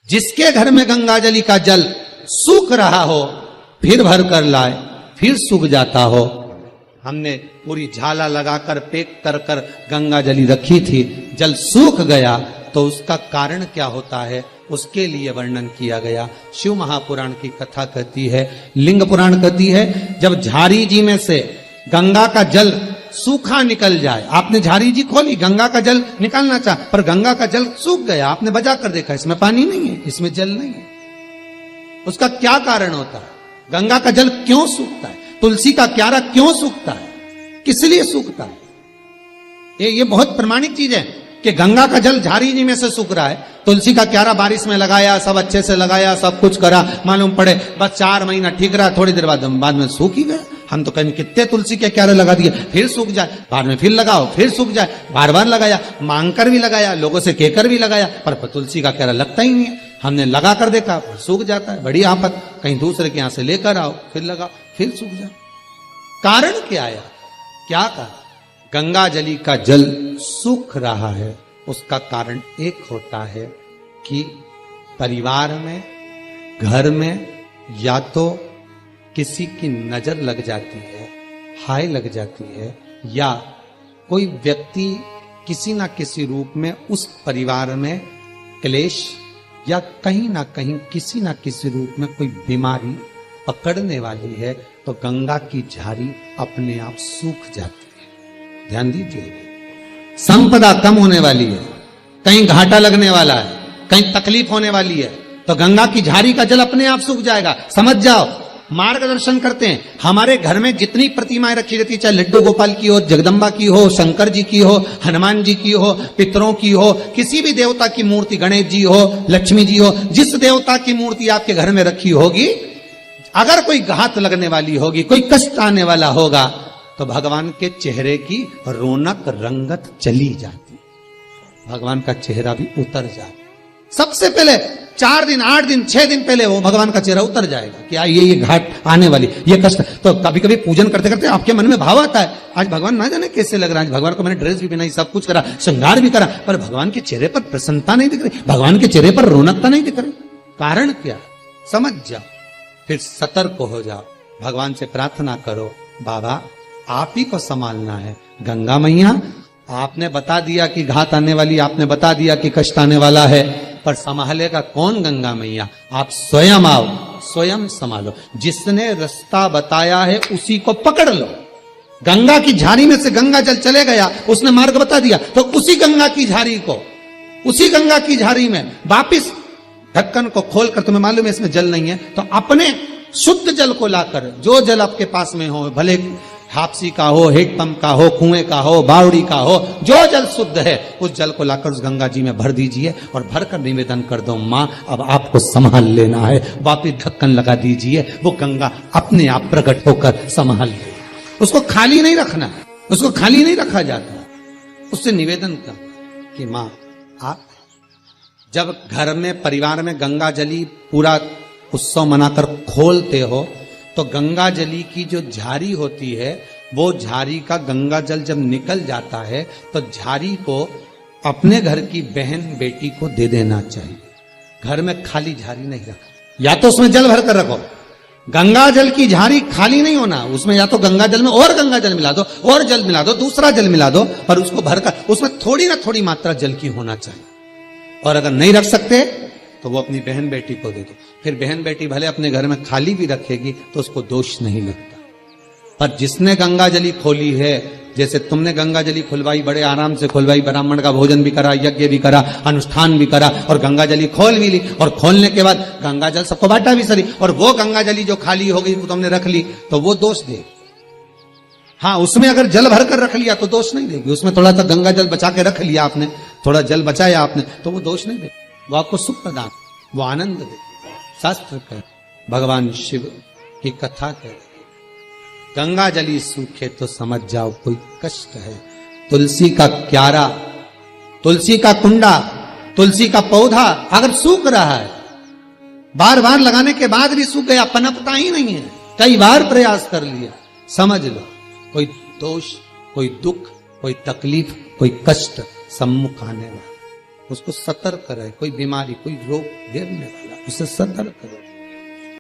जिसके घर में गंगाजली का जल सूख रहा हो फिर भर कर लाए, फिर सूख जाता हो। हमने पूरी झाला लगाकर पैक कर कर गंगाजली रखी थी, जल सूख गया तो उसका कारण क्या होता है, उसके लिए वर्णन किया गया। शिव महापुराण की कथा कहती है, लिंग पुराण कहती है, जब झारी जी में से गंगा का जल सूखा निकल जाए, आपने झारी जी खोली, गंगा का जल निकालना चाहा, पर गंगा का जल सूख गया, आपने बजा कर देखा इसमें पानी नहीं है, इसमें जल नहीं है, उसका क्या कारण होता है? गंगा का जल क्यों सूखता है? तुलसी का क्यारा क्यों सूखता है? किस लिए सूखता है? ये बहुत प्रमाणिक चीज है कि गंगा का जल झारी जी में से सूख रहा है, तुलसी का क्यारा बारिश में लगाया, सब अच्छे से लगाया, सब कुछ करा, मालूम पड़े बस 4 महीना ठीक रहा, थोड़ी देर बाद में सूख ही गया। हम तो कहीं कितने तुलसी के क्यारे लगा दिए, फिर सूख जाए, बाद में फिर लगाओ, फिर सूख जाए, बार बार लगाया, मांग कर भी लगाया, लोगों से कहकर भी लगाया, पर तुलसी का क्यारा लगता ही नहीं है। हमने लगा कर देखा, सूख जाता है, बड़ी आफत, कहीं दूसरे के यहां से लेकर आओ, फिर लगाओ, फिर सूख जाए। कारण क्या है? क्या कारण? गंगा जली का जल सूख रहा है, उसका कारण एक होता है कि परिवार में, घर में या तो किसी की नजर लग जाती है, हाय लग जाती है, या कोई व्यक्ति किसी ना किसी रूप में उस परिवार में क्लेश या कहीं ना कहीं किसी ना किसी रूप में कोई बीमारी पकड़ने वाली है, तो गंगा की झारी अपने आप सूख जाती है। ध्यान दीजिए, संपदा कम होने वाली है, कहीं घाटा लगने वाला है, कहीं तकलीफ होने वाली है, तो गंगा की झारी का जल अपने आप सूख जाएगा। समझ जाओ, मार्गदर्शन करते हैं। हमारे घर में जितनी प्रतिमाएं रखी रहती, चाहे लड्डू गोपाल की हो, जगदम्बा की हो, शंकर जी की हो, हनुमान जी की हो, पितरों की हो, किसी भी देवता की मूर्ति, गणेश जी हो, लक्ष्मी जी हो, जिस देवता की मूर्ति आपके घर में रखी होगी, अगर कोई घात लगने वाली होगी, कोई कष्ट आने वाला होगा, तो भगवान के चेहरे की रौनक रंगत चली जाती, भगवान का चेहरा भी उतर जाता। सबसे पहले 4 दिन, 8 दिन, 6 दिन पहले वो भगवान का चेहरा उतर जाएगा कि ये घाट आने वाली, ये कष्ट। तो कभी कभी पूजन करते करते आपके मन में भाव आता है, आज भगवान ना जाने कैसे लग रहा है, भगवान को मैंने ड्रेस भी पहनाई, सब कुछ करा, श्रृंगार भी करा, पर भगवान के चेहरे पर प्रसन्नता नहीं दिख रही, भगवान के चेहरे पर रौनकता नहीं दिख रही। कारण क्या? समझ जाओ, फिर सतर्क हो जाओ, भगवान से प्रार्थना करो, बाबा आप ही को संभालना है। गंगा मैया, आपने बता दिया कि घात आने वाली, आपने बता दिया कि कष्ट आने वाला है, पर संभालेगा कौन? गंगा मैया, आप स्वयं आओ, स्वयं संभालो। जिसने रास्ता बताया है उसी को पकड़ लो। गंगा की झारी में से गंगा जल चले गया, उसने मार्ग बता दिया, तो उसी गंगा की झारी को, उसी गंगा की झारी में वापिस ढक्कन को खोलकर, तुम्हें मालूम है इसमें जल नहीं है, तो अपने शुद्ध जल को लाकर, जो जल आपके पास में हो, भले हापसी का हो, हेडपंप का हो, कुएं का हो, बावड़ी का हो, जो जल शुद्ध है उस जल को लाकर उस गंगा जी में भर दीजिए और भरकर निवेदन कर दो, मां अब आपको संभाल लेना है। वापिस ढक्कन लगा दीजिए, वो गंगा अपने आप प्रकट होकर संभाल ले। उसको खाली नहीं रखना, उसको खाली नहीं रखा जाता। उससे निवेदन कर कि मां आप, जब घर में परिवार में गंगा जली पूरा उत्सव मनाकर खोलते हो, तो गंगा जली की जो झारी होती है, वो झारी का गंगा जल जब निकल जाता है, तो झारी को अपने घर की बहन बेटी को दे देना चाहिए। घर में खाली झारी नहीं रखा, या तो उसमें जल भर कर रखो। गंगा जल की झारी खाली नहीं होना, उसमें या तो गंगा जल में और गंगा जल मिला दो, और जल मिला दो, दूसरा जल मिला दो, और उसको भरकर उसमें थोड़ी ना थोड़ी मात्रा जल की होना चाहिए। और अगर नहीं रख सकते तो वो अपनी बहन बेटी को दे दो। फिर बहन बेटी भले अपने घर में खाली भी रखेगी तो उसको दोष नहीं लगता। पर जिसने गंगा जली खोली है, जैसे तुमने गंगा जली खुलवाई, बड़े आराम से खुलवाई, ब्राह्मण का भोजन भी करा, यज्ञ भी करा, अनुष्ठान भी करा, और गंगा जली खोल भी ली, और खोलने के बाद गंगा जल सबको बांटा भी सरी, और वो गंगा जली जो खाली हो गई तुमने रख ली, तो वो दोष दे। हाँ, उसमें अगर जल भर कर रख लिया तो दोष नहीं देगी, उसमें थोड़ा सा गंगा जल बचा के रख लिया आपने, थोड़ा जल बचाया आपने, तो वो दोष नहीं देगी, वो आपको सुख प्रदान, वो आनंद दे। शास्त्र कह, भगवान शिव की कथा कह, गंगा जली सूखे तो समझ जाओ कोई कष्ट है। तुलसी का क्यारा, तुलसी का कुंडा, तुलसी का पौधा अगर सूख रहा है, बार बार लगाने के बाद भी सूख गया, पनपता ही नहीं है, कई बार प्रयास कर लिया, समझ लो कोई दोष, कोई दुख, कोई तकलीफ, कोई कष्ट सम्मुख आने वाला। उसको सतर्क रहे, कोई बीमारी कोई रोग घेरने वाला, उसे सतर्क करो।